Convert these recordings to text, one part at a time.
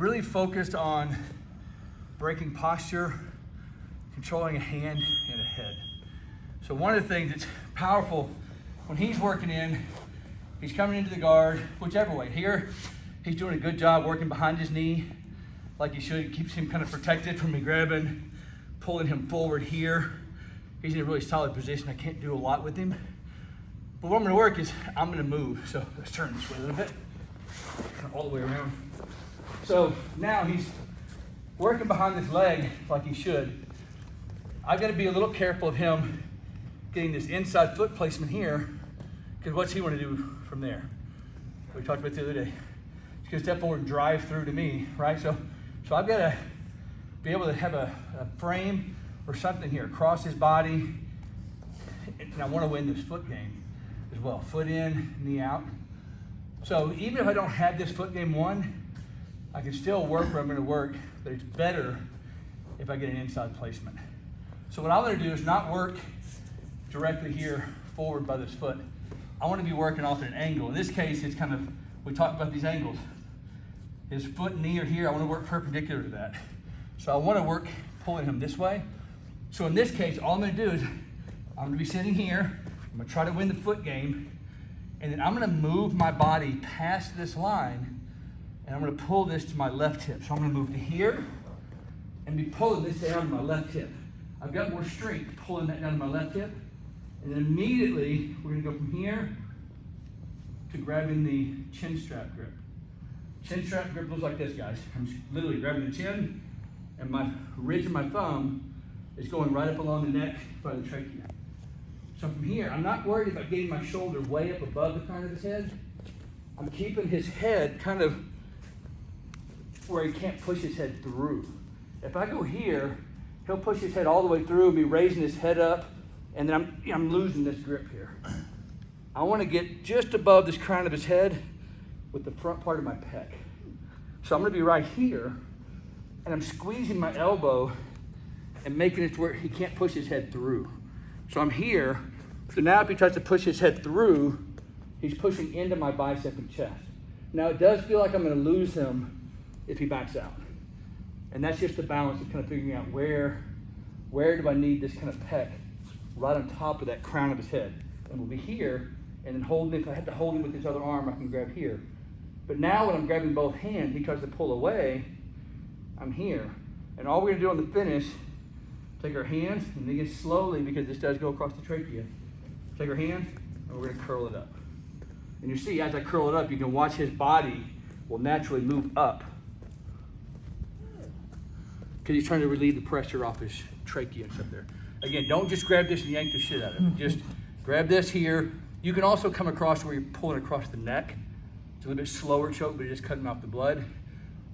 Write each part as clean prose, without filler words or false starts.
really focused on breaking posture, controlling a hand and a head. So one of the things that's powerful when he's working in, he's coming into the guard, whichever way. Here, he's doing a good job working behind his knee, like he should. It keeps him kind of protected from me grabbing, pulling him forward here. He's in a really solid position. I can't do a lot with him. But what I'm gonna work is, I'm gonna move. So let's turn this way a little bit, kind of all the way around. So now he's working behind this leg like he should. I've got to be a little careful of him getting this inside foot placement here, because what's he want to do from there? We talked about the other day. He's going to step forward and drive through to me, right? So I've got to be able to have a frame or something here across his body. And I want to win this foot game as well. Foot in, knee out. So even if I don't have this foot game won, I can still work where I'm going to work, but it's better if I get an inside placement. So what I'm going to do is not work directly here forward by this foot. I want to be working off at an angle. In this case, it's kind of, we talked about these angles. His foot and knee are here. I want to work perpendicular to that. So I want to work pulling him this way. So in this case, all I'm going to do is I'm going to be sitting here. I'm going to try to win the foot game. And then I'm going to move my body past this line. And I'm going to pull this to my left hip. So I'm going to move to here and be pulling this down to my left hip. I've got more strength pulling that down to my left hip. And then immediately, we're going to go from here to grabbing the chin strap grip. Chin strap grip looks like this, guys. I'm just literally grabbing the chin, and my ridge of my thumb is going right up along the neck by the trachea. So from here, I'm not worried about getting my shoulder way up above the crown of his head. I'm keeping his head kind of where he can't push his head through. If I go here, he'll push his head all the way through and be raising his head up, and then I'm losing this grip here. I want to get just above this crown of his head with the front part of my pec. So I'm going to be right here, and I'm squeezing my elbow and making it to where he can't push his head through. So I'm here. So now if he tries to push his head through, he's pushing into my bicep and chest. Now it does feel like I'm going to lose him if he backs out. And that's just the balance of kind of figuring out where do I need this kind of pec right on top of that crown of his head. And we'll be here, and then holding, if I have to hold him with this other arm, I can grab here. But now when I'm grabbing both hands, he tries to pull away, I'm here. And all we're gonna do on the finish, take our hands, and then get slowly, because this does go across the trachea. Take our hands, and we're gonna curl it up. And you see, as I curl it up, you can watch his body will naturally move up, because he's trying to relieve the pressure off his trachea and stuff there. Again, don't just grab this and yank the shit out of it. Just grab this here. You can also come across where you're pulling across the neck. It's a little bit slower choke, but you're just cutting off the blood.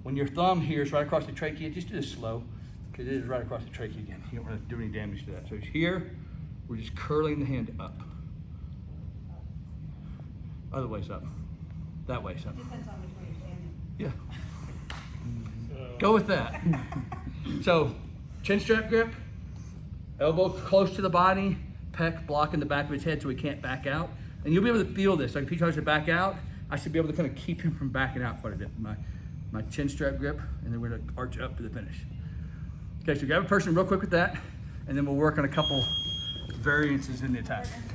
When your thumb here is right across the trachea, just do this slow, because it is right across the trachea again. You don't want to do any damage to that. So here, we're just curling the hand up. Other way's up. That way's up. Depends on which way you're standing. Yeah. Go with that. So, chin strap grip, elbow close to the body, pec blocking the back of his head so he can't back out. And you'll be able to feel this. Like if he tries to back out, I should be able to kind of keep him from backing out quite a bit. My chin strap grip, and then we're gonna arch up to the finish. Okay, so grab a person real quick with that, and then we'll work on a couple variances in the attack.